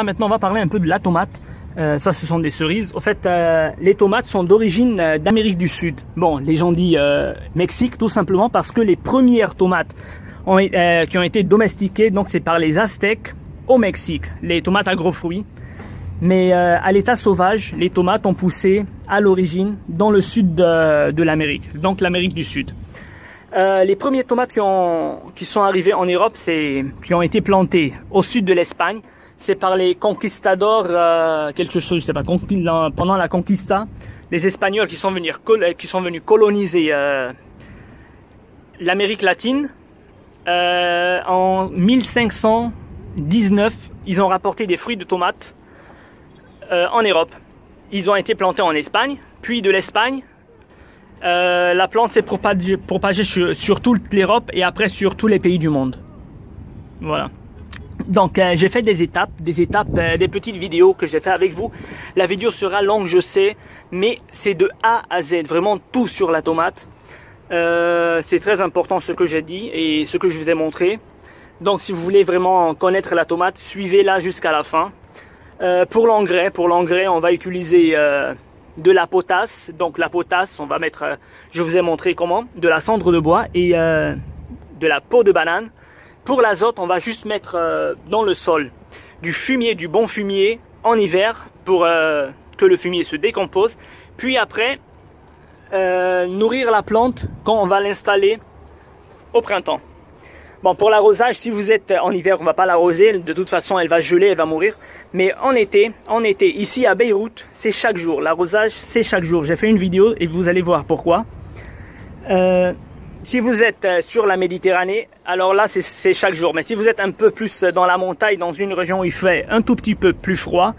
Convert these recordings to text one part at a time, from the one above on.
Maintenant, on va parler un peu de la tomate. Ça, ce sont des cerises. Au fait, les tomates sont d'origine d'Amérique du Sud. Bon, les gens disent Mexique, tout simplement parce que les premières tomates qui ont été domestiquées, donc c'est par les Aztèques au Mexique, les tomates agrofruits. Mais à l'état sauvage, les tomates ont poussé à l'origine dans le sud de l'Amérique, donc l'Amérique du Sud. Les premières tomates qui sont arrivées en Europe, qui ont été plantées au sud de l'Espagne, c'est par les conquistadors, quelque chose, je sais pas, pendant la conquista, les Espagnols qui sont venus coloniser l'Amérique latine. En 1519, ils ont rapporté des fruits de tomates en Europe. Ils ont été plantés en Espagne, puis de l'Espagne, la plante s'est propagée sur toute l'Europe et après sur tous les pays du monde. Voilà. Donc j'ai fait des petites vidéos que j'ai fait avec vous. La vidéo sera longue, je sais, mais c'est de A à Z, vraiment tout sur la tomate. C'est très important ce que j'ai dit et ce que je vous ai montré. Donc si vous voulez vraiment connaître la tomate, suivez-la jusqu'à la fin. Pour l'engrais, on va utiliser de la potasse. Donc la potasse, on va mettre, je vous ai montré comment, de la cendre de bois et de la peau de banane. Pour l'azote, on va juste mettre dans le sol du fumier, du bon fumier en hiver pour que le fumier se décompose. Puis après, nourrir la plante quand on va l'installer au printemps. Bon, pour l'arrosage, si vous êtes en hiver, on ne va pas l'arroser. De toute façon, elle va geler, elle va mourir. Mais en été, ici à Beyrouth, c'est chaque jour. L'arrosage, c'est chaque jour. J'ai fait une vidéo et vous allez voir pourquoi. Si vous êtes sur la Méditerranée, alors là, c'est chaque jour. Mais si vous êtes un peu plus dans la montagne, dans une région où il fait un tout petit peu plus froid,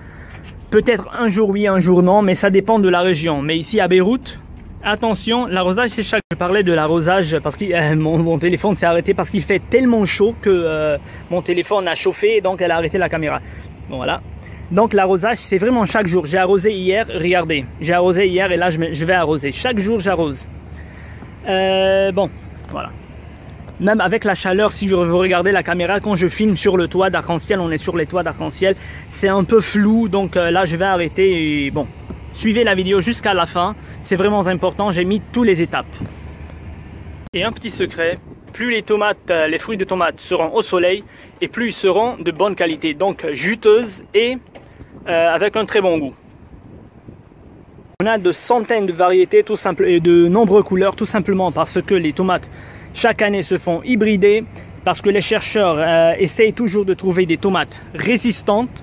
peut-être un jour oui, un jour non, mais ça dépend de la région. Mais ici à Beyrouth, attention, l'arrosage c'est chaque jour. Je parlais de l'arrosage parce que mon téléphone s'est arrêté parce qu'il fait tellement chaud que mon téléphone a chauffé et donc elle a arrêté la caméra. Bon, voilà. Donc l'arrosage c'est vraiment chaque jour. J'ai arrosé hier, regardez. J'ai arrosé hier et là je vais arroser. Chaque jour j'arrose. Bon, voilà. Même avec la chaleur, si vous regardez la caméra, quand je filme sur le toit d'arc-en-ciel, on est sur les toits d'arc-en-ciel, c'est un peu flou, donc là je vais arrêter et bon, suivez la vidéo jusqu'à la fin, c'est vraiment important, j'ai mis toutes les étapes. Et un petit secret, plus les tomates, les fruits de tomates seront au soleil, et plus ils seront de bonne qualité, donc juteuses et avec un très bon goût. On a de centaines de variétés tout simplement et de nombreuses couleurs, tout simplement parce que les tomates chaque année se font hybrider, parce que les chercheurs essayent toujours de trouver des tomates résistantes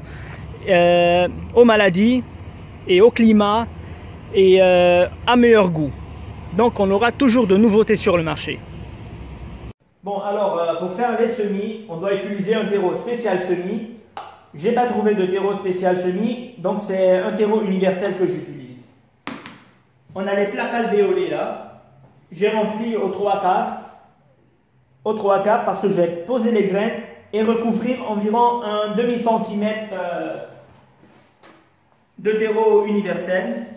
aux maladies et au climat et à meilleur goût. Donc on aura toujours de nouveautés sur le marché. Bon, alors pour faire les semis, on doit utiliser un terreau spécial semis. J'ai pas trouvé de terreau spécial semis, donc c'est un terreau universel que j'utilise. On a les plaques alvéolées là. J'ai rempli aux 3/4. Au 3/4 parce que je vais poser les graines et recouvrir environ un demi-centimètre de terreau universel.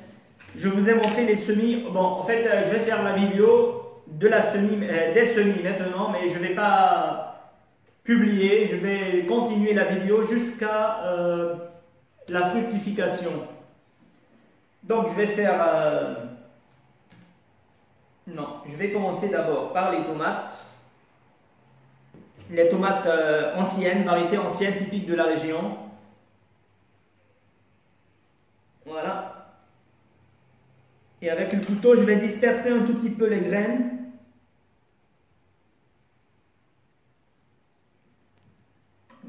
Je vous ai montré les semis. Bon, en fait, je vais faire la vidéo des semis maintenant, mais je ne vais pas publier. Je vais continuer la vidéo jusqu'à la fructification. Donc, je vais faire... non, je vais commencer d'abord par les tomates. Les tomates anciennes, variétés anciennes typiques de la région. Voilà. Et avec le couteau, je vais disperser un tout petit peu les graines.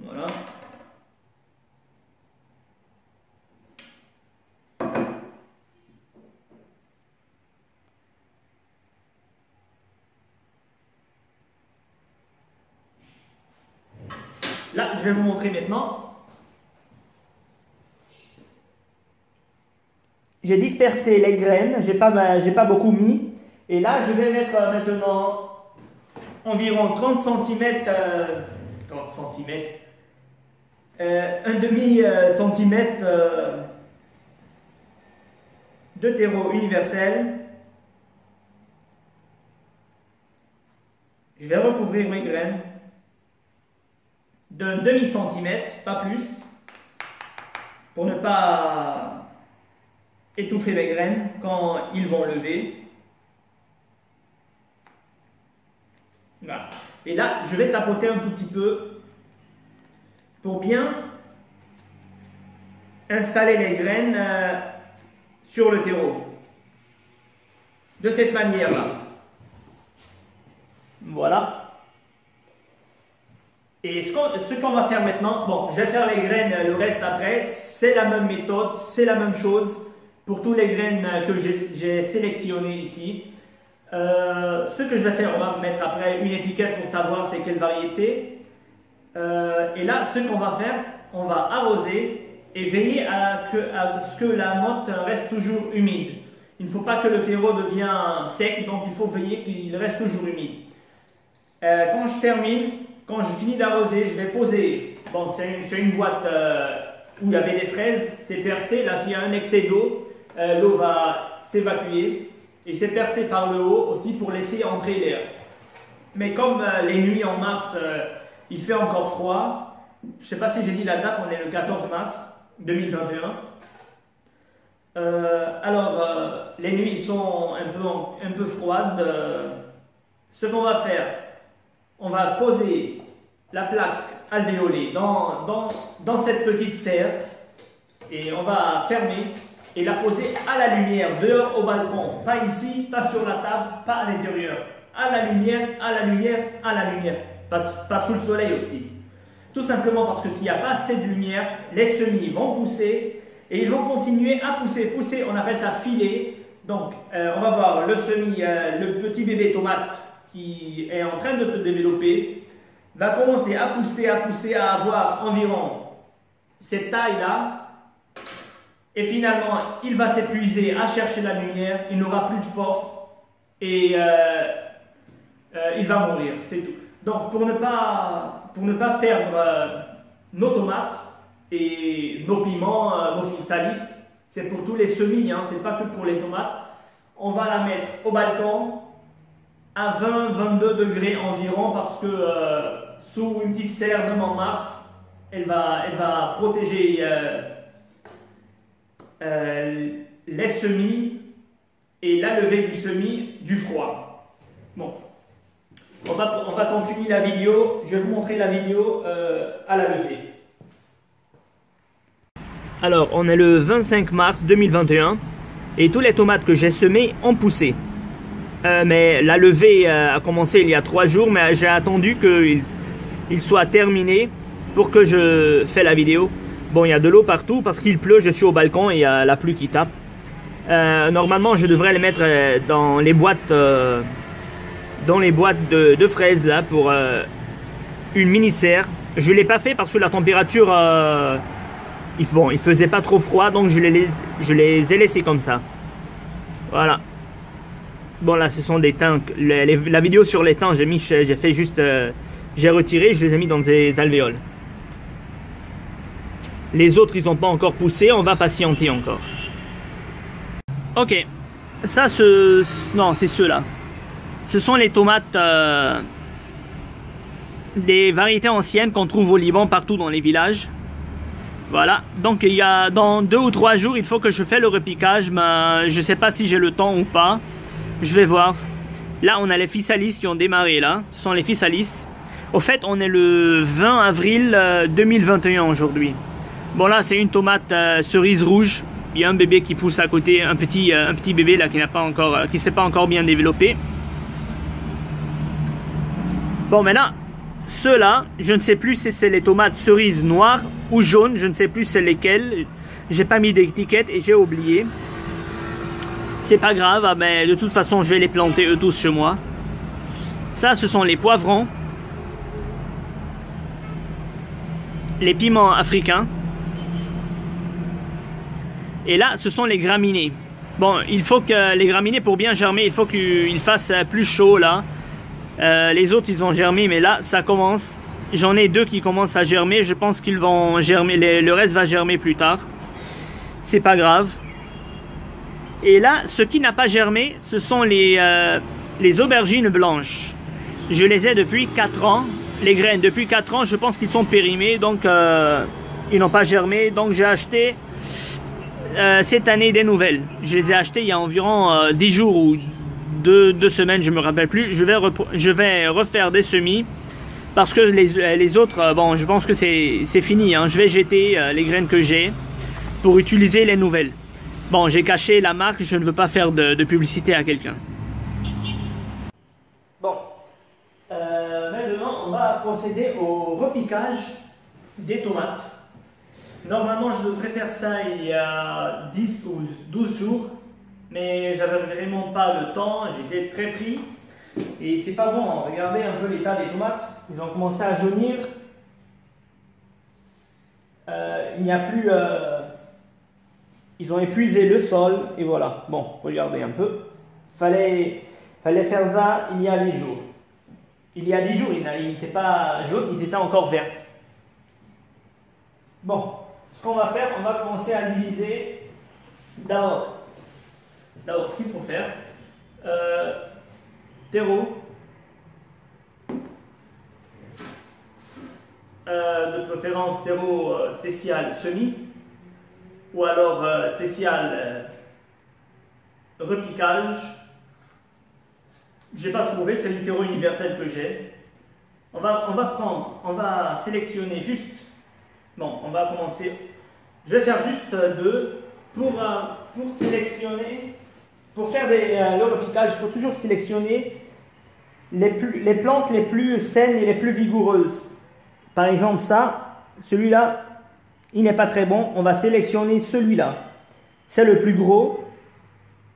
Voilà. Là, je vais vous montrer maintenant. J'ai dispersé les graines, j'ai pas beaucoup mis. Et là, je vais mettre maintenant environ 30 cm, un demi-centimètre de terreau universel. Je vais recouvrir mes graines d'un demi-centimètre, pas plus. pour ne pas étouffer les graines quand ils vont lever. Voilà. Et là, je vais tapoter un tout petit peu pour bien installer les graines sur le terreau. De cette manière-là. Voilà. Et ce qu'on va faire maintenant, bon, je vais faire les graines, le reste après, c'est la même méthode, c'est la même chose pour toutes les graines que j'ai sélectionnées ici. Ce que je vais faire, on va mettre après une étiquette pour savoir c'est quelle variété. Et là, ce qu'on va faire, on va arroser et veiller à ce que la motte reste toujours humide. Il ne faut pas que le terreau devienne sec, donc il faut veiller qu'il reste toujours humide. Quand je termine, quand je finis d'arroser, je vais poser, bon, c'est une boîte où il y avait des fraises, c'est percé, là s'il y a un excès d'eau, l'eau va s'évacuer et c'est percé par le haut aussi pour laisser entrer l'air. Mais comme les nuits en mars, il fait encore froid, je ne sais pas si j'ai dit la date, on est le 14 mars 2021. Les nuits sont un peu froides. Ce qu'on va faire, on va poser la plaque alvéolée dans cette petite serre et on va fermer et la poser à la lumière, dehors au balcon, pas ici, pas sur la table, pas à l'intérieur, à la lumière, à la lumière, à la lumière, pas sous le soleil aussi. Tout simplement parce que s'il n'y a pas assez de lumière, les semis vont pousser et ils vont continuer à pousser, on appelle ça filer. Donc on va voir le semis, le petit bébé tomate qui est en train de se développer, va commencer à pousser, à avoir environ cette taille-là. Et finalement, il va s'épuiser à chercher la lumière, il n'aura plus de force et il va mourir, c'est tout. Donc pour ne pas perdre nos tomates et nos piments, nos physalis, c'est pour tous les semis, hein, c'est pas que pour les tomates. On va la mettre au balcon à 20-22 degrés environ parce que sous une petite serre, même en mars, elle va protéger les semis et la levée du semis du froid. Bon, on va continuer la vidéo. Je vais vous montrer la vidéo à la levée. Alors, on est le 25 mars 2021 et tous les tomates que j'ai semées ont poussé. Mais la levée a commencé il y a 3 jours, mais j'ai attendu qu'il soit terminé pour que je fasse la vidéo. Bon, il y a de l'eau partout parce qu'il pleut, je suis au balcon et il y a la pluie qui tape. Normalement, je devrais les mettre dans les boîtes de fraises là pour une mini-serre. Je ne l'ai pas fait parce que la température, il faisait pas trop froid, donc je les ai laissés comme ça. Voilà. Bon là, ce sont des thym. La vidéo sur les thym, j'ai fait juste, j'ai retiré, je les ai mis dans des alvéoles. Les autres, ils n'ont pas encore poussé, on va patienter encore. Ok, ça, non, c'est ceux-là. Ce sont les tomates des variétés anciennes qu'on trouve au Liban, partout dans les villages. Voilà, donc dans 2 ou 3 jours, il faut que je fasse le repiquage, mais je ne sais pas si j'ai le temps ou pas. Je vais voir. Là, on a les physalis qui ont démarré là. Ce sont les physalis. Au fait, on est le 20 avril 2021 aujourd'hui. Bon là, c'est une tomate cerise rouge. Il y a un bébé qui pousse à côté, un petit bébé là qui s'est pas encore bien développé. Bon, maintenant, ceux-là, je ne sais plus si c'est les tomates cerises noires ou jaunes. Je ne sais plus c'est lesquelles. J'ai pas mis d'étiquette et j'ai oublié. C'est pas grave, mais de toute façon, je vais les planter eux tous chez moi. Ça, ce sont les poivrons. Les piments africains. Et là, ce sont les graminées. Bon, il faut que les graminées, pour bien germer, il faut qu'il fasse plus chaud là. Les autres, ils ont germé, mais là, ça commence. J'en ai 2 qui commencent à germer. Je pense qu'ils vont germer. Le reste va germer plus tard. C'est pas grave. Et là, ce qui n'a pas germé, ce sont les aubergines blanches. Je les ai depuis 4 ans. Les graines, depuis 4 ans, je pense qu'ils sont périmés. Donc, ils n'ont pas germé. Donc j'ai acheté cette année des nouvelles. Je les ai achetées il y a environ 10 jours ou 2 semaines, je ne me rappelle plus. Je vais refaire des semis parce que les autres, bon, je pense que c'est fini. Hein. Je vais jeter les graines que j'ai pour utiliser les nouvelles. Bon, j'ai caché la marque, je ne veux pas faire de publicité à quelqu'un. Bon, maintenant on va procéder au repiquage des tomates. Normalement, je devrais faire ça il y a 10 ou 12 jours, mais j'avais vraiment pas le temps, j'étais très pris. Et c'est pas bon, hein. Regardez un peu l'état des tomates, ils ont commencé à jaunir. Il n'y a plus... ils ont épuisé le sol, et voilà. Bon, regardez un peu. Fallait faire ça il y a 10 jours. Il y a 10 jours, ils n'étaient pas jaunes, ils étaient encore verts. Bon, ce qu'on va faire, on va commencer à diviser d'abord ce qu'il faut faire. Terreau. De préférence terreau spécial semis ou alors spécial repiquage. J'ai pas trouvé, c'est le terreau universel que j'ai. On va sélectionner juste. Bon, on va commencer. Je vais faire juste 2 pour sélectionner. Pour faire le repiquage, il faut toujours sélectionner les plantes les plus saines et les plus vigoureuses. Par exemple, ça, celui-là, il n'est pas très bon. On va sélectionner celui-là. C'est le plus gros,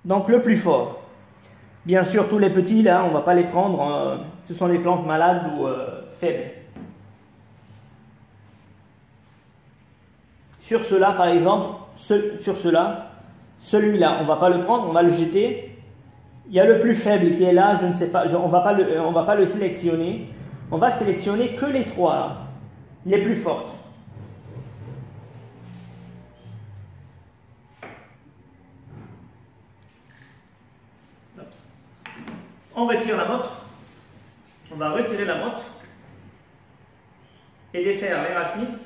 donc le plus fort. Bien sûr, tous les petits, là, on ne va pas les prendre. Ce sont des plantes malades ou faibles. Sur cela, par exemple, sur cela, celui-là, on ne va pas le prendre, on va le jeter. Il y a le plus faible qui est là, je ne sais pas, on va pas le sélectionner. On va sélectionner que les 3, là, les plus fortes. On retire la motte. On va retirer la motte et défaire les racines.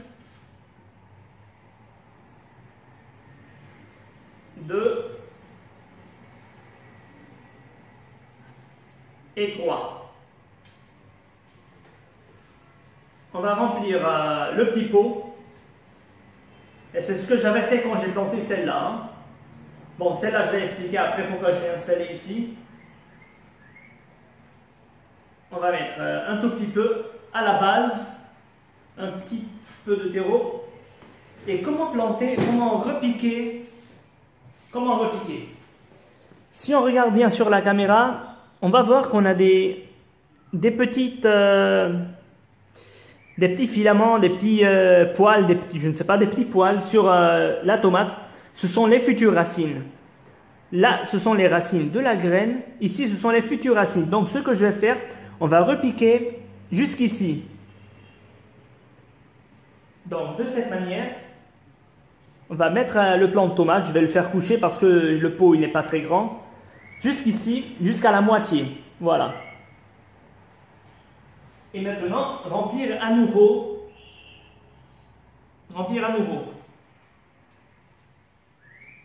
2 et 3. On va remplir le petit pot. Et c'est ce que j'avais fait quand j'ai planté celle-là. Hein. Bon, celle-là, je vais expliquer après pourquoi je l'ai installée ici. On va mettre un tout petit peu à la base, un petit peu de terreau. Et comment planter, comment repiquer. Si on regarde bien sur la caméra, on va voir qu'on a des petits filaments, des petits poils, je ne sais pas, des petits poils sur la tomate. Ce sont les futures racines. Là, ce sont les racines de la graine. Ici, ce sont les futures racines. Donc, ce que je vais faire, on va repiquer jusqu'ici. Donc, de cette manière, on va mettre le plant de tomate. Je vais le faire coucher parce que le pot, il n'est pas très grand. Jusqu'ici, jusqu'à la moitié. Voilà. Et maintenant, remplir à nouveau.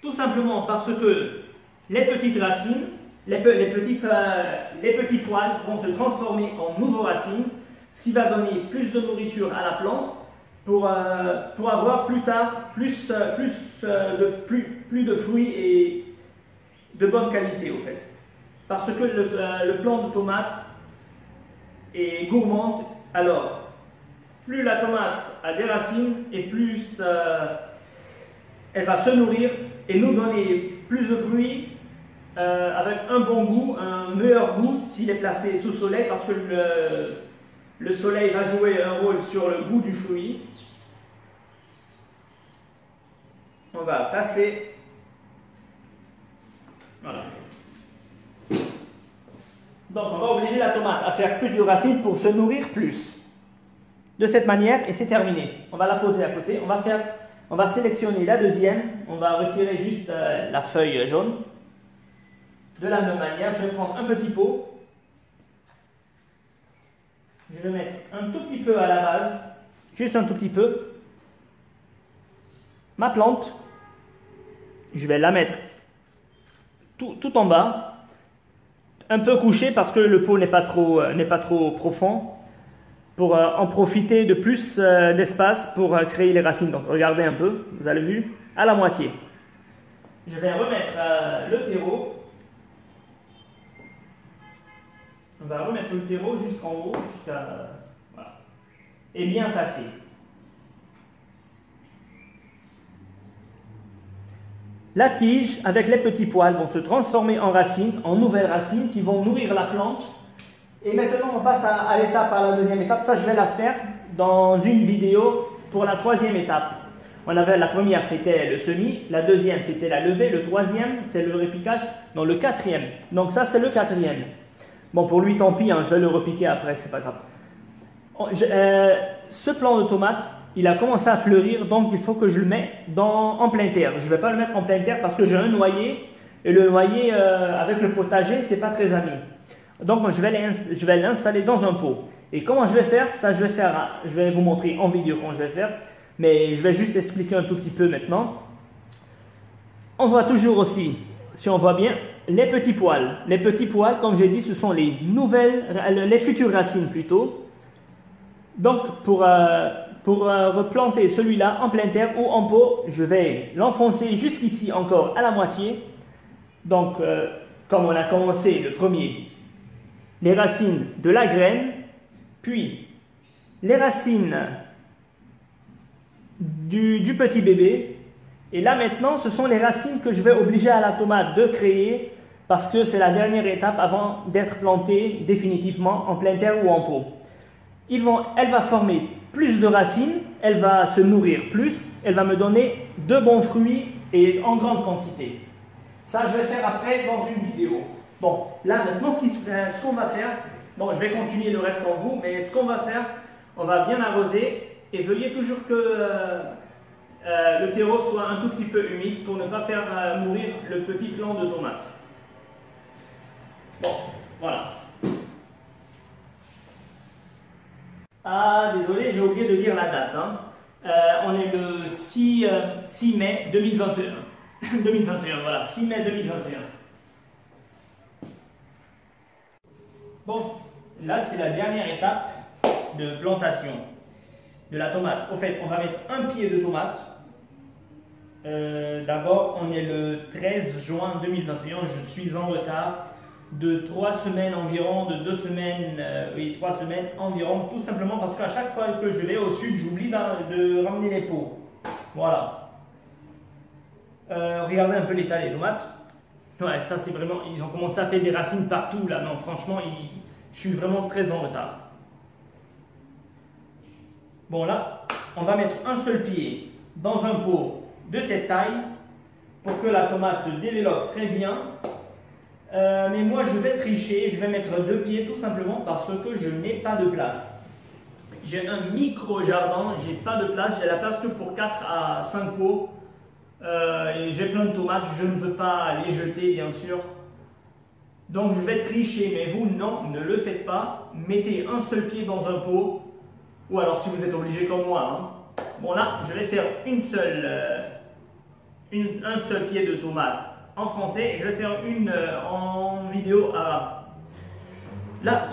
Tout simplement parce que les petites racines, les petits poils vont se transformer en nouveaux racines, ce qui va donner plus de nourriture à la plante pour avoir plus tard plus de fruits et de bonne qualité au fait. Parce que le plant de tomate est gourmande, alors plus la tomate a des racines et plus elle va se nourrir et nous donner plus de fruits avec un bon goût, un meilleur goût s'il est placé sous soleil parce que le soleil va jouer un rôle sur le goût du fruit. On va passer. Voilà. Donc on va obliger la tomate à faire plus de racines pour se nourrir plus. De cette manière, et c'est terminé. On va la poser à côté. On va sélectionner la deuxième. On va retirer juste la feuille jaune. De la même manière, je vais prendre un petit pot. Je vais mettre un tout petit peu à la base. Juste un tout petit peu. ma plante, je vais la mettre tout en bas, un peu couchée parce que le pot n'est pas trop profond, pour en profiter de plus d'espace pour créer les racines. Donc regardez un peu, vous avez vu, à la moitié. Je vais remettre le terreau. On va remettre le terreau jusqu'en haut, voilà, et bien tasser. La tige avec les petits poils vont se transformer en racines, en nouvelles racines qui vont nourrir la plante. Et maintenant on passe à la deuxième étape. Ça je vais la faire dans une vidéo pour la troisième étape. On avait la première c'était le semis, la deuxième c'était la levée, le troisième c'est le repiquage, non le quatrième. Donc ça c'est le quatrième. Bon pour lui tant pis, hein, je vais le repiquer après, c'est pas grave. Ce plant de tomate, il a commencé à fleurir, donc il faut que je le mette en pleine terre. Je ne vais pas le mettre en pleine terre parce que j'ai un noyer, et le noyer avec le potager, c'est pas très ami. Donc je vais l'installer dans un pot. Et comment je vais faire? Ça je vais vous montrer en vidéo comment je vais faire, mais je vais juste expliquer un tout petit peu maintenant. On voit toujours aussi, si on voit bien, les petits poils. Les petits poils, comme j'ai dit, ce sont les futures racines plutôt. Donc pour replanter celui-là en pleine terre ou en pot, je vais l'enfoncer jusqu'ici encore à la moitié. Donc comme on a commencé le premier, les racines de la graine, puis les racines du petit bébé. Et là maintenant, ce sont les racines que je vais obliger à la tomate de créer parce que c'est la dernière étape avant d'être plantée définitivement en pleine terre ou en pot. Elle va former plus de racines, elle va se nourrir plus, elle va me donner de bons fruits et en grande quantité. Ça, je vais faire après dans une vidéo. Bon, là maintenant, ce qu'on va faire, bon, je vais continuer le reste sans vous, mais ce qu'on va faire, on va bien arroser et veuillez toujours que le terreau soit un tout petit peu humide pour ne pas faire mourir le petit plant de tomate. Bon, voilà. Ah, désolé, j'ai oublié de dire la date. Hein. On est le 6 mai 2021. 2021, voilà, 6 mai 2021. Bon, là c'est la dernière étape de plantation de la tomate. Au fait, on va mettre un pied de tomate. D'abord, on est le 13 juin 2021, je suis en retard de 3 semaines environ, de 2 semaines, oui 3 semaines environ, tout simplement parce qu'à chaque fois que je vais au sud, j'oublie de ramener les pots. Voilà. Regardez un peu l'état des tomates. Ouais, ça c'est vraiment, ils ont commencé à faire des racines partout là, non franchement, je suis vraiment très en retard. Bon là, on va mettre un seul pied dans un pot de cette taille pour que la tomate se développe très bien. Mais moi je vais tricher, je vais mettre 2 pieds tout simplement parce que je n'ai pas de place. J'ai un micro jardin, j'ai pas de place, j'ai la place que pour 4 à 5 pots. Et j'ai plein de tomates, je ne veux pas les jeter bien sûr. Donc je vais tricher, mais vous non, ne le faites pas. Mettez un seul pied dans un pot, ou alors si vous êtes obligé comme moi. Hein. Bon là, je vais faire un seul pied de tomate en français et je vais faire une en vidéo arabe. Là,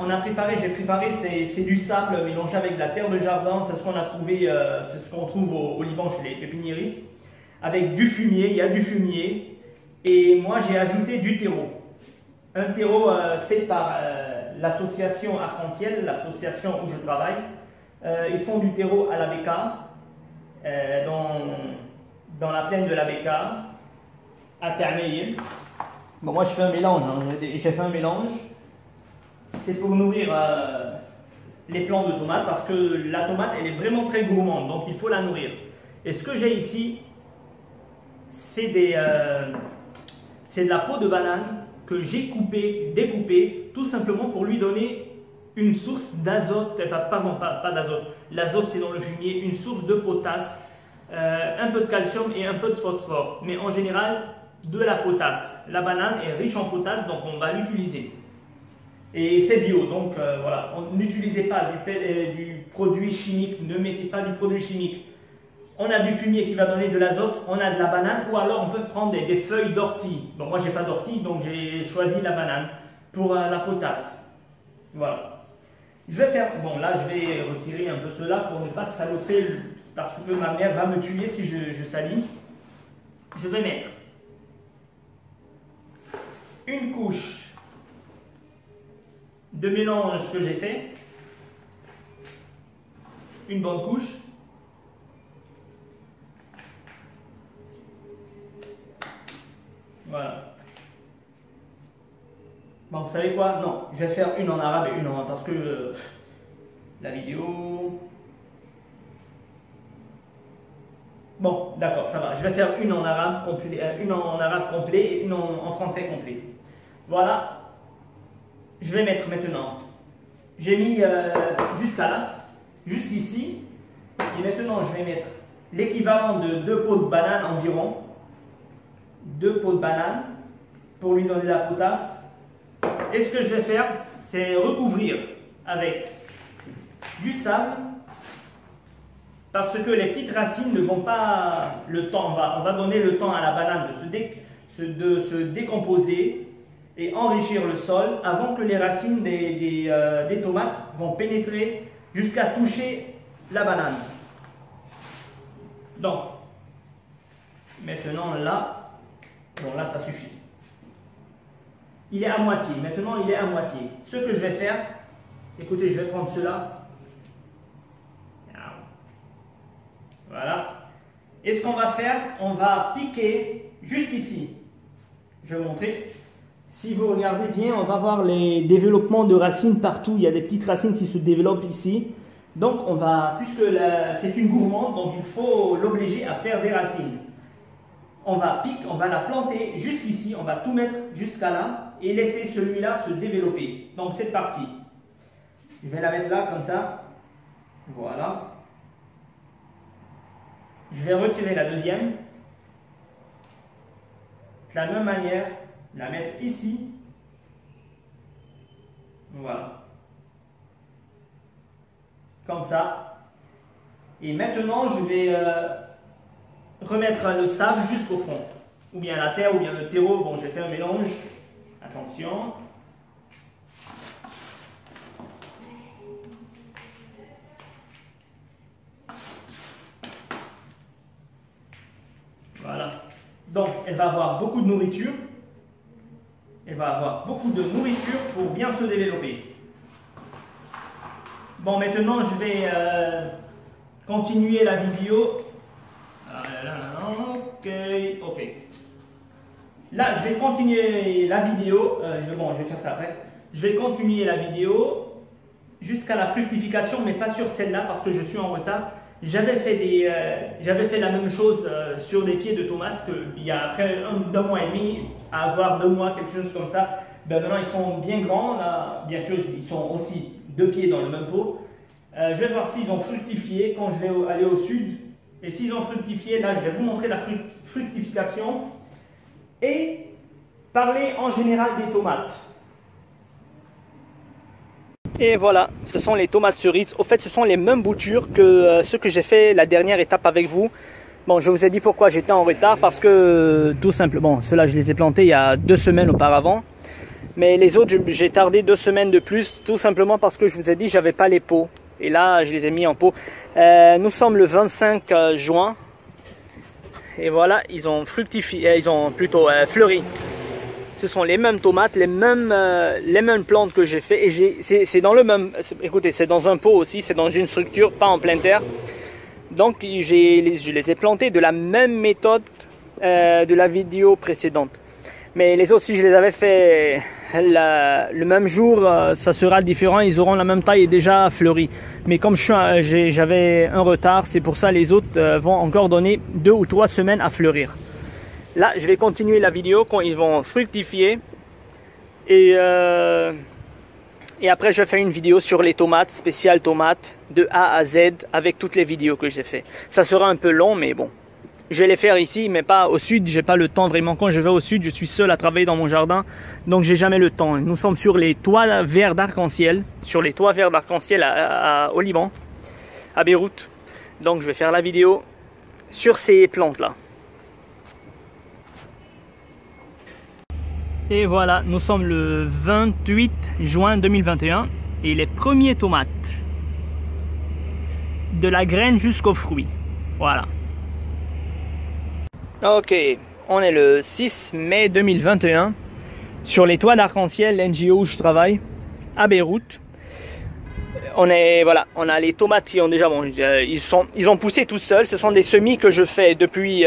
j'ai préparé, c'est du sable mélangé avec de la terre de jardin, c'est ce qu'on a trouvé, c'est ce qu'on trouve au Liban chez les pépiniéristes. Avec du fumier, il y a du fumier, et moi j'ai ajouté du terreau. Un terreau fait par l'association Arc-en-Ciel, l'association où je travaille. Ils font du terreau à la Beka, dans la plaine de la Beka, à Ternayel. Bon, moi je fais un mélange, hein. J'ai fait un mélange. C'est pour nourrir les plants de tomates, parce que la tomate elle est vraiment très gourmande, donc il faut la nourrir. Et ce que j'ai ici, c'est de la peau de banane que j'ai découpée, tout simplement pour lui donner une source d'azote, pardon, pas d'azote, l'azote c'est dans le fumier, une source de potasse, un peu de calcium et un peu de phosphore, mais en général de la potasse. La banane est riche en potasse, donc on va l'utiliser. Et c'est bio, donc voilà, n'utilisez pas du produit chimique, ne mettez pas du produit chimique on a du fumier qui va donner de l'azote, on a de la banane, ou alors on peut prendre des feuilles d'ortie. Bon, moi j'ai pas d'ortie, donc j'ai choisi la banane pour la potasse. Voilà. Je vais faire, bon là je vais retirer un peu cela pour ne pas saloper, parce que ma mère va me tuer si je salis. Je vais mettre une couche de mélange que j'ai fait, une bonne couche. Voilà. Bon, vous savez quoi? Non, je vais faire une en arabe et une en... parce que la vidéo... Bon, d'accord, ça va. Je vais faire une en arabe complet, et une en français complet. Voilà. Je vais mettre maintenant... J'ai mis jusqu'à là, jusqu'ici. Et maintenant, je vais mettre l'équivalent de 2 pots de banane environ. 2 pots de banane pour lui donner la potasse. Et ce que je vais faire, c'est recouvrir avec du sable, parce que les petites racines ne vont pas le temps. On va donner le temps à la banane de se décomposer et enrichir le sol avant que les racines des tomates vont pénétrer jusqu'à toucher la banane. Donc, maintenant là, bon là ça suffit. Il est à moitié. Maintenant, il est à moitié. Ce que je vais faire, écoutez, je vais prendre cela. Voilà. Et ce qu'on va faire, on va piquer jusqu'ici. Je vais vous montrer. Si vous regardez bien, on va voir les développements de racines partout. Il y a des petites racines qui se développent ici. Donc, on va, puisque c'est une gourmande, donc il faut l'obliger à faire des racines. On va la planter jusqu'ici, on va tout mettre jusqu'à là et laisser celui-là se développer. Donc cette partie, je vais la mettre là comme ça. Voilà. Je vais retirer la deuxième. De la même manière, la mettre ici. Voilà. Comme ça. Et maintenant, je vais remettre le sable jusqu'au fond. Ou bien la terre, ou bien le terreau. Bon, j'ai fait un mélange. Attention. Voilà. Donc, elle va avoir beaucoup de nourriture. Elle va avoir beaucoup de nourriture pour bien se développer. Bon, maintenant, je vais continuer la vidéo. Ok. Là, je vais continuer la vidéo. Bon, je vais faire ça après. Je vais continuer la vidéo jusqu'à la fructification, mais pas sur celle-là parce que je suis en retard. J'avais fait la même chose sur des pieds de tomates il y a après d'un mois et demi, à avoir 2 mois, quelque chose comme ça. Ben maintenant, ils sont bien grands. Là, bien sûr, ils sont aussi 2 pieds dans le même pot. Je vais voir s'ils ont fructifié quand je vais aller au sud. Et s'ils ont fructifié, là, je vais vous montrer la fructification et parler en général des tomates. Et voilà, ce sont les tomates cerises. Au fait, ce sont les mêmes boutures que ce que j'ai fait la dernière étape avec vous. Bon, je vous ai dit pourquoi j'étais en retard, parce que tout simplement, ceux-là, je les ai plantés il y a 2 semaines auparavant. Mais les autres, j'ai tardé 2 semaines de plus, tout simplement parce que je vous ai dit, j'avais pas les pots. Et là, je les ai mis en pot. Nous sommes le 25 juin. Et voilà, ils ont fructifié, ils ont plutôt fleuri. Ce sont les mêmes tomates, les mêmes plantes que j'ai fait. Et c'est dans le même, écoutez, c'est dans un pot aussi, c'est dans une structure, pas en pleine terre. Donc, je les ai plantés de la même méthode de la vidéo précédente. Mais les autres, si je les avais fait le même jour, ça sera différent. Ils auront la même taille et déjà fleuri. Mais comme j'avais un retard, c'est pour ça les autres vont encore donner 2 ou 3 semaines à fleurir. Là, je vais continuer la vidéo quand ils vont fructifier. Et après, je fais une vidéo sur les tomates, spéciales tomates, de A à Z, avec toutes les vidéos que j'ai fait. Ça sera un peu long, mais bon. Je vais les faire ici, mais pas au sud. J'ai pas le temps vraiment. Quand je vais au sud, je suis seul à travailler dans mon jardin. Donc, j'ai jamais le temps. Nous sommes sur les toits verts d'arc-en-ciel. Sur les toits verts d'arc-en-ciel au Liban, à Beyrouth. Donc, je vais faire la vidéo sur ces plantes là. Et voilà, nous sommes le 28 juin 2021 et les premiers tomates, de la graine jusqu'au fruit. Voilà. Ok, on est le 6 mai 2021 sur les toits d'arc-en-ciel, l'NGO où je travaille, à Beyrouth. On a les tomates qui ont déjà, bon, ils ont poussé tout seuls. Ce sont des semis que je fais depuis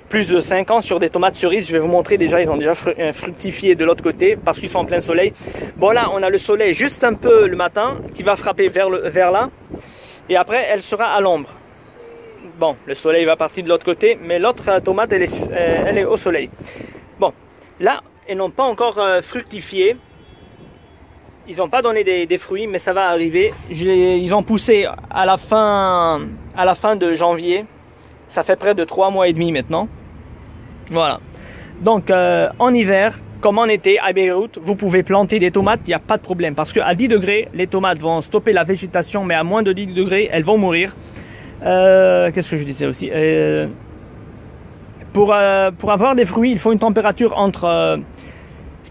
plus de 5 ans sur des tomates cerises. Je vais vous montrer déjà, ils ont déjà fructifié de l'autre côté parce qu'ils sont en plein soleil. Bon là, on a le soleil juste un peu le matin qui va frapper vers là. Et après, elle sera à l'ombre. Bon, le soleil va partir de l'autre côté, mais l'autre tomate, elle est au soleil. Bon, là, elles n'ont pas encore fructifié. Ils n'ont pas donné des fruits, mais ça va arriver. Ils ont poussé à la fin de janvier. Ça fait près de 3 mois et demi maintenant. Voilà. Donc, en hiver, comme en été, à Beyrouth, vous pouvez planter des tomates, il n'y a pas de problème. Parce qu'à 10 degrés, les tomates vont stopper la végétation, mais à moins de 10 degrés, elles vont mourir. Qu'est-ce que je disais aussi, pour avoir des fruits, il faut une température entre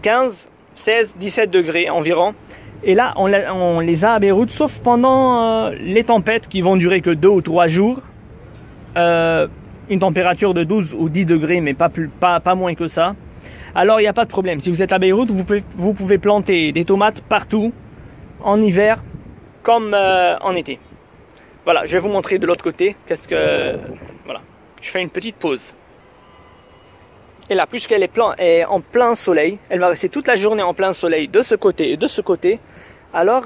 15, 16, 17 degrés environ. Et là, on les a à Beyrouth, sauf pendant les tempêtes qui vont durer que 2 ou 3 jours. Une température de 12 ou 10 degrés, mais pas moins que ça. Alors, il n'y a pas de problème. Si vous êtes à Beyrouth, vous pouvez planter des tomates partout, en hiver comme en été. Voilà, je vais vous montrer de l'autre côté. Voilà, je fais une petite pause. Et là, puisqu'elle est en plein soleil, elle va rester toute la journée en plein soleil de ce côté et de ce côté. Alors,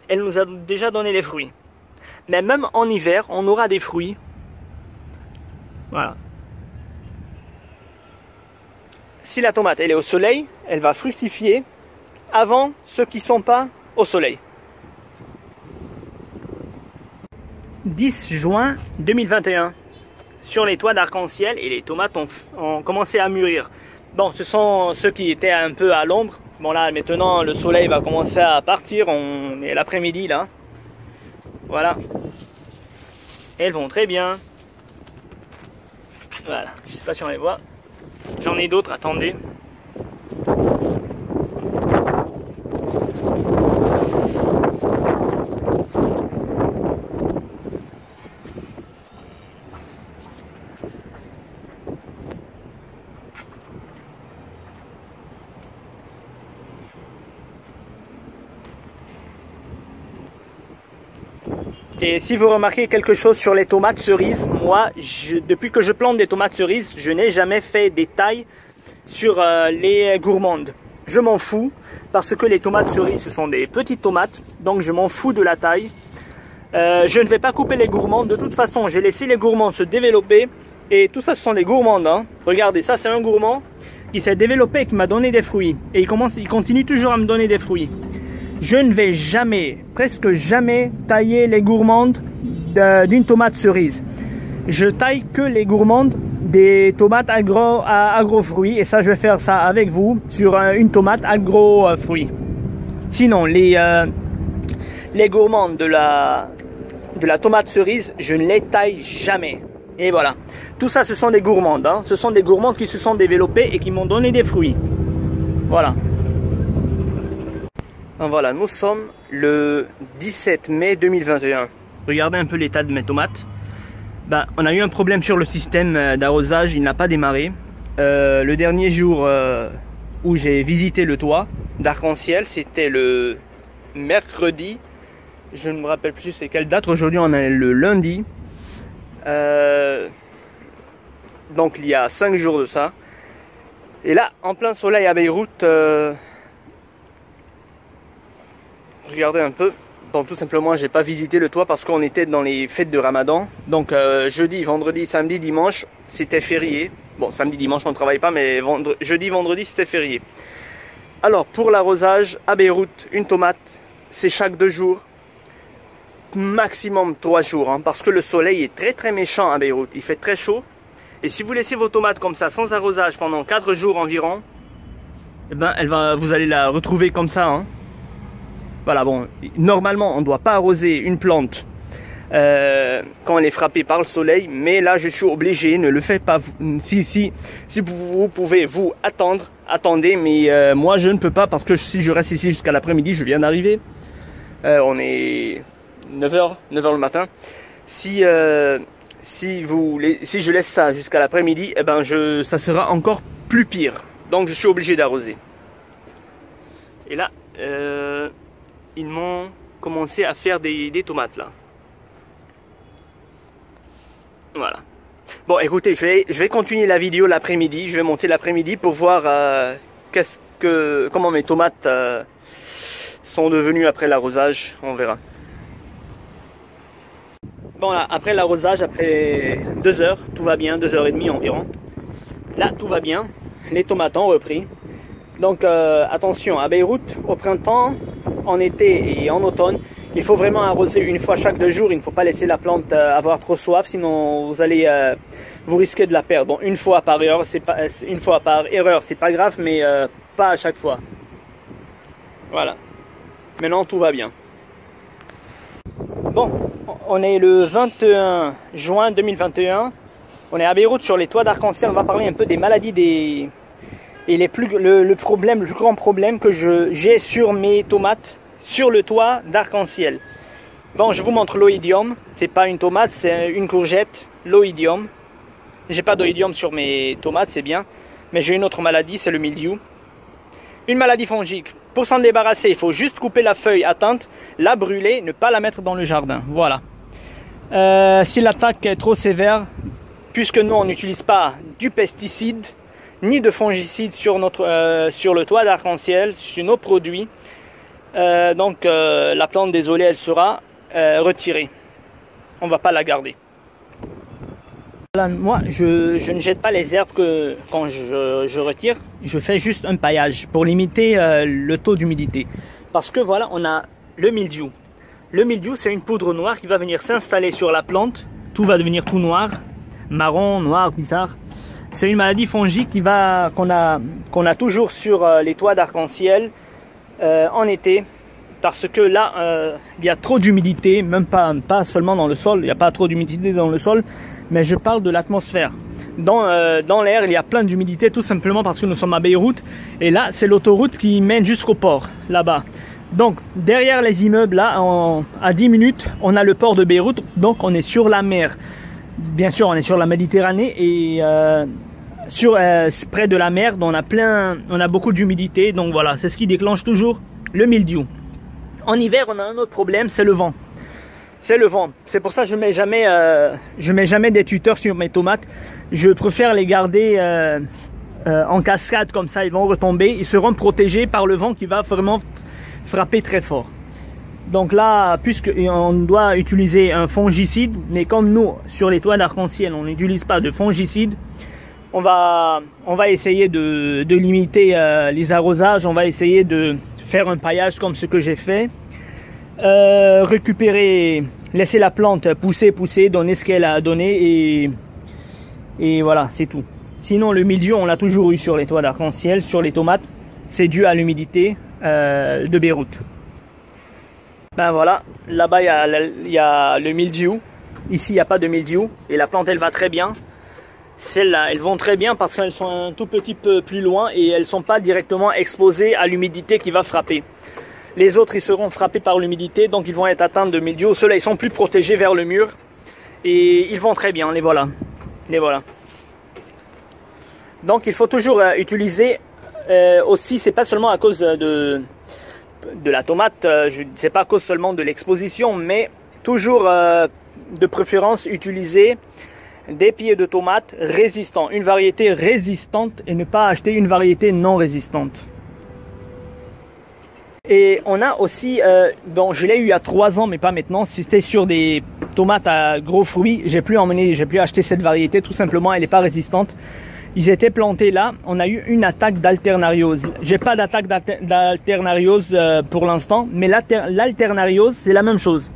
elle nous a déjà donné des fruits. Mais même en hiver, on aura des fruits. Voilà. Si la tomate elle est au soleil, elle va fructifier avant ceux qui ne sont pas au soleil. 10 juin 2021. Sur les toits d'arc-en-ciel et les tomates ont commencé à mûrir. Bon, ce sont ceux qui étaient un peu à l'ombre. Bon là, maintenant, le soleil va commencer à partir. On est l'après-midi là. Voilà. Elles vont très bien. Voilà. Je sais pas si on les voit. J'en ai d'autres, attendez. Et si vous remarquez quelque chose sur les tomates cerises, moi, depuis que je plante des tomates cerises, je n'ai jamais fait des tailles sur les gourmandes. Je m'en fous, parce que les tomates cerises, ce sont des petites tomates, donc je m'en fous de la taille. Je ne vais pas couper les gourmandes. De toute façon, j'ai laissé les gourmandes se développer. Et tout ça, ce sont des gourmandes. Hein. Regardez, ça c'est un gourmand qui s'est développé et qui m'a donné des fruits. Et il continue toujours à me donner des fruits. Je ne vais jamais, presque jamais, tailler les gourmandes d'une tomate cerise. Je taille que les gourmandes des tomates agro-fruits. Et ça, je vais faire ça avec vous sur une tomate agro-fruits. Sinon, les gourmandes de la tomate cerise, je ne les taille jamais. Et voilà. Tout ça, ce sont des gourmandes. Hein. Ce sont des gourmandes qui se sont développées et qui m'ont donné des fruits. Voilà. Voilà, nous sommes le 17 mai 2021. Regardez un peu l'état de mes tomates. Ben, on a eu un problème sur le système d'arrosage, il n'a pas démarré. Le dernier jour où j'ai visité le toit d'arc-en-ciel, c'était le mercredi. Je ne me rappelle plus c'est quelle date. Aujourd'hui, on est le lundi. Donc, il y a 5 jours de ça. Et là, en plein soleil à Beyrouth... regardez un peu. Donc tout simplement, j'ai pas visité le toit parce qu'on était dans les fêtes de Ramadan. Donc jeudi, vendredi, samedi, dimanche, c'était férié. Bon, samedi, dimanche, on ne travaille pas, mais jeudi, vendredi, c'était férié. Alors pour l'arrosage à Beyrouth, une tomate, c'est chaque 2 jours, maximum 3 jours, hein, parce que le soleil est très très méchant à Beyrouth. Il fait très chaud. Et si vous laissez vos tomates comme ça, sans arrosage, pendant 4 jours environ, eh ben, vous allez la retrouver comme ça. Hein. Voilà, bon, normalement, on ne doit pas arroser une plante quand elle est frappée par le soleil, mais là je suis obligé, ne le faites pas. Si vous pouvez vous attendez, mais moi je ne peux pas, parce que si je reste ici jusqu'à l'après-midi, je viens d'arriver, on est 9h le matin. Si je laisse ça jusqu'à l'après-midi, eh ben ça sera encore plus pire. Donc je suis obligé d'arroser. Et là, ils m'ont commencé à faire des tomates là. Voilà. Bon, écoutez, je vais continuer la vidéo l'après-midi. Je vais monter l'après-midi pour voir comment mes tomates sont devenues après l'arrosage. On verra. Bon, là, après l'arrosage, après 2 heures, tout va bien, 2h30 environ. Là, tout va bien. Les tomates ont repris. Donc, attention, à Beyrouth, au printemps, en été et en automne, il faut vraiment arroser une fois chaque 2 jours. Il ne faut pas laisser la plante avoir trop soif, sinon vous risquez de la perdre. Bon, une fois par erreur, c'est pas grave, mais pas à chaque fois. Voilà. Maintenant, tout va bien. Bon, on est le 21 juin 2021. On est à Beyrouth sur les toits d'arc-en-ciel. On va parler un peu des maladies et le plus grand problème que j'ai sur mes tomates sur le toit d'arc-en-ciel. Bon, je vous montre l'oïdium. C'est pas une tomate, c'est une courgette. L'oïdium. J'ai pas d'oïdium sur mes tomates, c'est bien. Mais j'ai une autre maladie, c'est le mildiou. Une maladie fongique. Pour s'en débarrasser, il faut juste couper la feuille atteinte, la brûler, ne pas la mettre dans le jardin. Voilà. Si l'attaque est trop sévère, puisque nous on n'utilise pas du pesticide ni de fongicide sur le toit d'arc-en-ciel, sur nos produits, donc la plante, désolée, elle sera retirée. On ne va pas la garder. Voilà, moi, je ne jette pas les herbes quand je retire. Je fais juste un paillage pour limiter le taux d'humidité. Parce que voilà, on a le mildiou. Le mildiou, c'est une poudre noire qui va venir s'installer sur la plante. Tout va devenir tout noir, marron, noir, bizarre. C'est une maladie fongique qu'on a toujours sur les toits d'arc-en-ciel en été. Parce que là, il y a trop d'humidité, même pas seulement dans le sol, il n'y a pas trop d'humidité dans le sol, mais je parle de l'atmosphère. Dans l'air, il y a plein d'humidité, tout simplement parce que nous sommes à Beyrouth. Et là, c'est l'autoroute qui mène jusqu'au port, là-bas. Donc, derrière les immeubles, là, à 10 minutes, on a le port de Beyrouth, donc on est sur la mer. Bien sûr, on est sur la Méditerranée et près de la mer, on a beaucoup d'humidité. Donc voilà, c'est ce qui déclenche toujours le mildiou. En hiver, on a un autre problème, c'est le vent. C'est le vent. C'est pour ça que je mets jamais des tuteurs sur mes tomates. Je préfère les garder en cascade, comme ça ils vont retomber. Ils seront protégés par le vent qui va vraiment frapper très fort. Donc là, puisqu'on doit utiliser un fongicide, mais comme nous, sur les toits d'arc-en-ciel, on n'utilise pas de fongicide, on va essayer de limiter les arrosages. On va essayer de faire un paillage comme ce que j'ai fait. Récupérer, laisser la plante pousser, donner ce qu'elle a donné et voilà, c'est tout. Sinon, le mildiou, on l'a toujours eu sur les toits d'arc-en-ciel, sur les tomates. C'est dû à l'humidité de Beyrouth. Ben voilà, là-bas il y a le mildiou. Ici il n'y a pas de mildiou et la plante elle va très bien. Celles-là elles vont très bien parce qu'elles sont un tout petit peu plus loin et elles ne sont pas directement exposées à l'humidité qui va frapper. Les autres ils seront frappés par l'humidité, donc ils vont être atteints de mildiou. Ceux-là ils sont plus protégés vers le mur et ils vont très bien, les voilà. Les voilà. Donc il faut toujours utiliser aussi, c'est pas seulement à cause de la tomate, c'est pas à cause seulement de l'exposition, mais toujours de préférence utiliser des pieds de tomates résistants, une variété résistante et ne pas acheter une variété non résistante. Et on a aussi, bon je l'ai eu il y a 3 ans mais pas maintenant, c'était sur des tomates à gros fruits, j'ai plus acheté cette variété, tout simplement elle n'est pas résistante. Ils étaient plantés là, on a eu une attaque d'alternariose. J'ai pas d'attaque d'alternariose pour l'instant, mais l'alternariose c'est la même chose.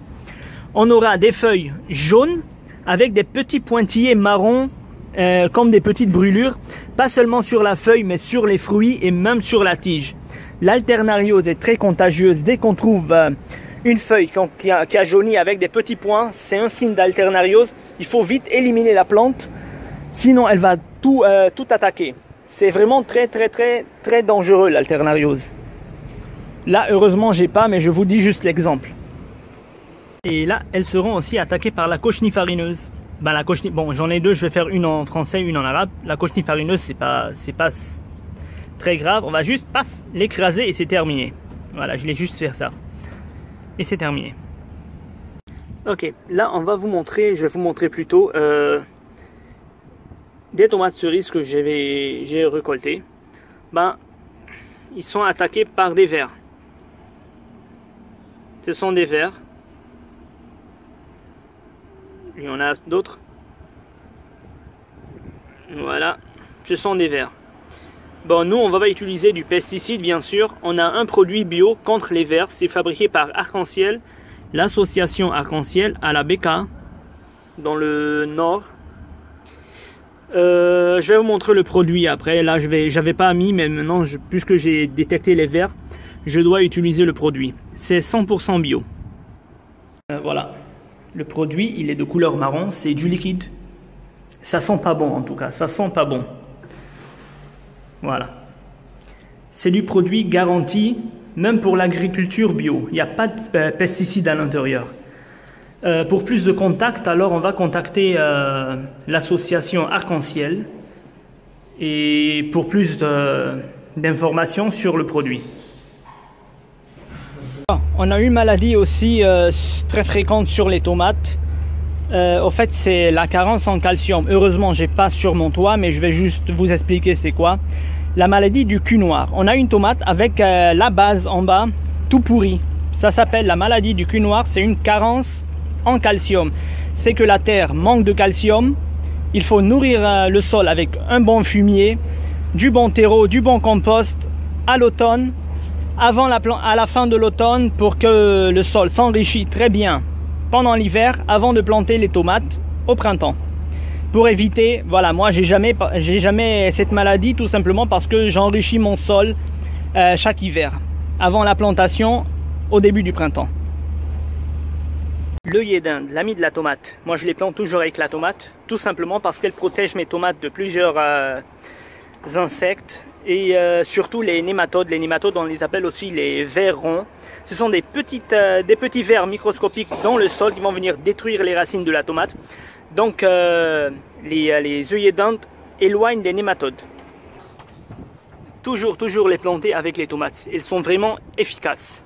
On aura des feuilles jaunes avec des petits pointillés marrons comme des petites brûlures, pas seulement sur la feuille mais sur les fruits et même sur la tige. L'alternariose est très contagieuse. Dès qu'on trouve une feuille qui a jauni avec des petits points, c'est un signe d'alternariose. Il faut vite éliminer la plante, sinon elle va tout attaquer. C'est vraiment très dangereux l'alternariose. Là, heureusement, j'ai pas, mais je vous dis juste l'exemple. Et là, elles seront aussi attaquées par la cochenille farineuse. Ben, bon, j'en ai deux, je vais faire une en français, une en arabe. La cochenille farineuse, c'est pas très grave. On va juste, paf, l'écraser et c'est terminé. Voilà, je vais juste faire ça. Et c'est terminé. Ok, là, je vais vous montrer plutôt des tomates cerises que j'ai récoltées. Ben, ils sont attaqués par des vers. Ce sont des vers. Il y en a d'autres. Voilà, ce sont des vers. Bon, nous, on va pas utiliser du pesticide, bien sûr. On a un produit bio contre les vers. C'est fabriqué par Arc-en-Ciel, l'association Arc-en-Ciel à la Becca, dans le nord. Je vais vous montrer le produit après. Là, j'avais pas mis, mais maintenant, puisque j'ai détecté les vers, je dois utiliser le produit. C'est 100% bio. Voilà. Le produit, il est de couleur marron, c'est du liquide. Ça sent pas bon en tout cas, ça sent pas bon. Voilà. C'est du produit garanti, même pour l'agriculture bio. Il n'y a pas de pesticides à l'intérieur. Pour plus de contacts, alors on va contacter l'association Arc-en-Ciel et pour plus d'informations sur le produit. On a une maladie aussi très fréquente sur les tomates. Au fait, c'est la carence en calcium. Heureusement, j'ai pas sur mon toit, mais je vais juste vous expliquer c'est quoi. La maladie du cul noir. On a une tomate avec la base en bas tout pourri. Ça s'appelle la maladie du cul noir. C'est une carence en calcium. C'est que la terre manque de calcium. Il faut nourrir le sol avec un bon fumier, du bon terreau, du bon compost à l'automne. À la fin de l'automne pour que le sol s'enrichisse très bien pendant l'hiver avant de planter les tomates au printemps. Pour éviter, voilà, moi j'ai jamais cette maladie tout simplement parce que j'enrichis mon sol chaque hiver avant la plantation au début du printemps. L'œillet d'Inde, l'ami de la tomate. Moi je les plante toujours avec la tomate tout simplement parce qu'elle protège mes tomates de plusieurs insectes. Et surtout les nématodes. Les nématodes, on les appelle aussi les vers ronds. Ce sont des petits vers microscopiques dans le sol qui vont venir détruire les racines de la tomate. Donc les œillets d'Inde éloignent les nématodes. Toujours les planter avec les tomates. Elles sont vraiment efficaces.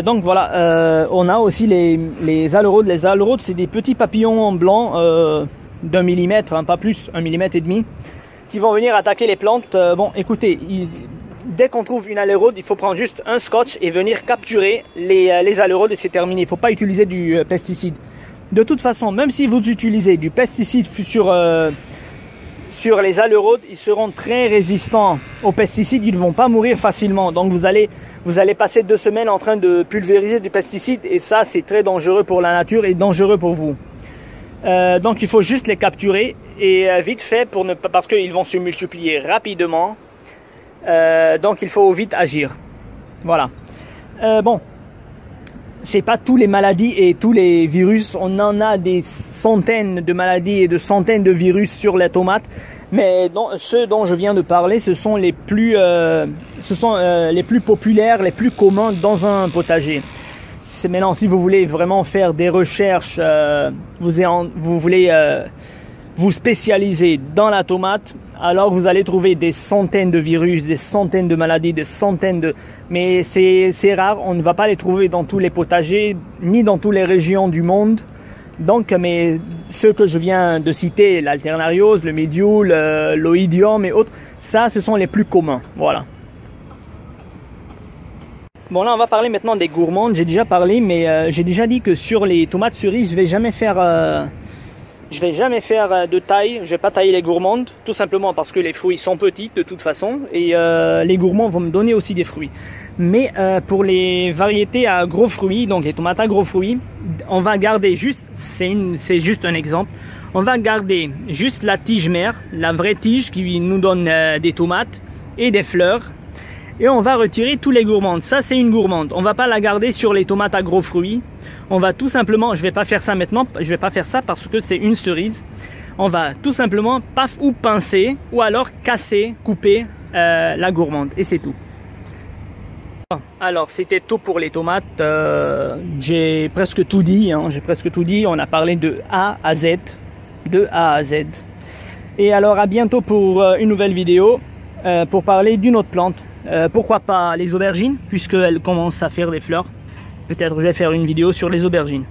Donc voilà, on a aussi les aleraudes. Les aleraudes, c'est des petits papillons en blanc d'1 millimètre, hein, pas plus, 1,5 mm. Qui vont venir attaquer les plantes. Bon, écoutez, dès qu'on trouve une aleraude, il faut prendre juste un scotch et venir capturer les aleraudes et c'est terminé. Il ne faut pas utiliser du pesticide. De toute façon, même si vous utilisez du pesticide sur les aleraudes, ils seront très résistants aux pesticides. Ils ne vont pas mourir facilement. Donc vous allez passer 2 semaines en train de pulvériser du pesticide et ça, c'est très dangereux pour la nature et dangereux pour vous. Donc il faut juste les capturer et vite fait parce qu'ils vont se multiplier rapidement. Donc il faut vite agir. Voilà. Bon, c'est pas toutes les maladies et tous les virus. On en a des centaines de maladies et de centaines de virus sur les tomates. Mais ceux dont je viens de parler, ce sont les plus populaires, les plus communs dans un potager. Maintenant, si vous voulez vraiment faire des recherches, vous voulez vous spécialiser dans la tomate, alors vous allez trouver des centaines de virus, des centaines de maladies, mais c'est rare, on ne va pas les trouver dans tous les potagers, ni dans toutes les régions du monde. Donc, mais ceux que je viens de citer, l'alternariose, le médiol, l'oïdium et autres, ça, ce sont les plus communs. Voilà. Bon, là on va parler maintenant des gourmandes. J'ai déjà parlé, mais j'ai déjà dit que sur les tomates cerises, je vais jamais faire de taille. Je vais pas tailler les gourmandes, tout simplement parce que les fruits sont petits de toute façon et les gourmands vont me donner aussi des fruits. Mais pour les variétés à gros fruits, donc les tomates à gros fruits, on va garder juste, c'est juste un exemple, on va garder juste la tige mère, la vraie tige qui nous donne des tomates et des fleurs. et on va retirer tous les gourmandes. Ça c'est une gourmande, on va pas la garder sur les tomates à gros fruits. On va tout simplement, je vais pas faire ça maintenant, je vais pas faire ça parce que c'est une cerise. On va tout simplement paf ou pincer ou alors casser, couper la gourmande et c'est tout. Alors c'était tout pour les tomates, j'ai presque tout dit, on a parlé de A à Z, Et alors à bientôt pour une nouvelle vidéo, pour parler d'une autre plante, pourquoi pas les aubergines, puisqu'elles commencent à faire des fleurs. Peut-être je vais faire une vidéo sur les aubergines.